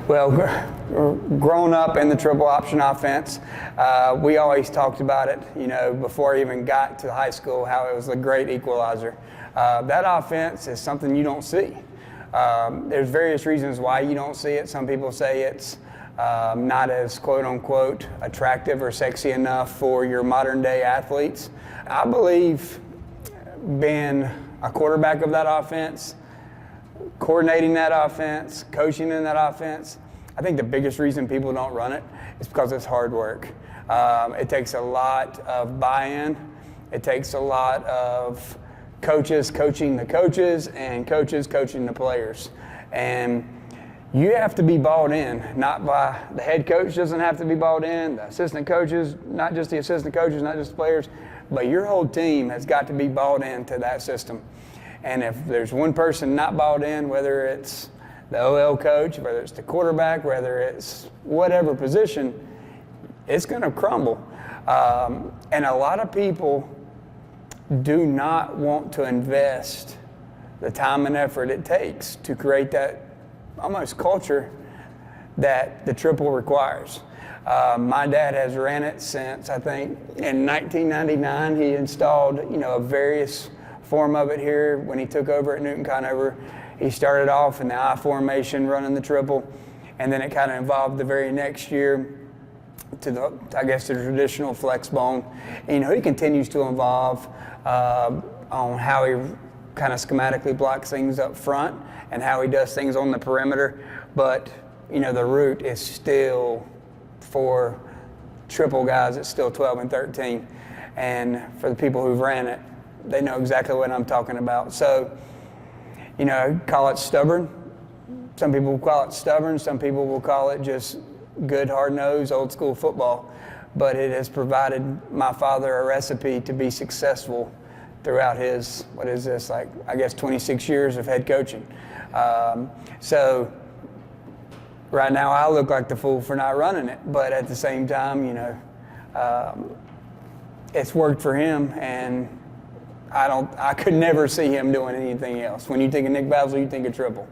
Well, growing up in the triple option offense, we always talked about it, before I even got to high school, how it was a great equalizer. That offense is something you don't see. There's various reasons why you don't see it. Some people say it's not as quote-unquote attractive or sexy enough for your modern-day athletes. I believe being a quarterback of that offense, coordinating that offense, coaching in that offense, I think the biggest reason people don't run it is because it's hard work. It takes a lot of buy-in. It takes a lot of coaches coaching the coaches and coaches coaching the players. And you have to be bought in, not by the head coach doesn't have to be bought in, the assistant coaches, not just the assistant coaches, not just the players, but your whole team has got to be bought into that system. And if there's one person not bought in, whether it's the OL coach, whether it's the quarterback, whether it's whatever position, it's going to crumble. And a lot of people do not want to invest the time and effort it takes to create that almost culture that the triple requires. My dad has ran it since, I think, in 1999. He installed, a various form of it here when he took over at Newton-Conover. He started off in the I formation running the triple, and then it kind of evolved the very next year to the traditional flex bone. And, he continues to evolve on how he kind of schematically blocks things up front and how he does things on the perimeter. But, the root is still, for triple guys, it's still 12 and 13. And for the people who've ran it, they know exactly what I'm talking about. So, call it stubborn. Some people will call it stubborn. Some people will call it just good, hard-nosed, old-school football. But it has provided my father a recipe to be successful throughout his, 26 years of head coaching. So right now I look like the fool for not running it. But at the same time, it's worked for him, and I could never see him doing anything else. When you think of Nick Basil, you think of triple.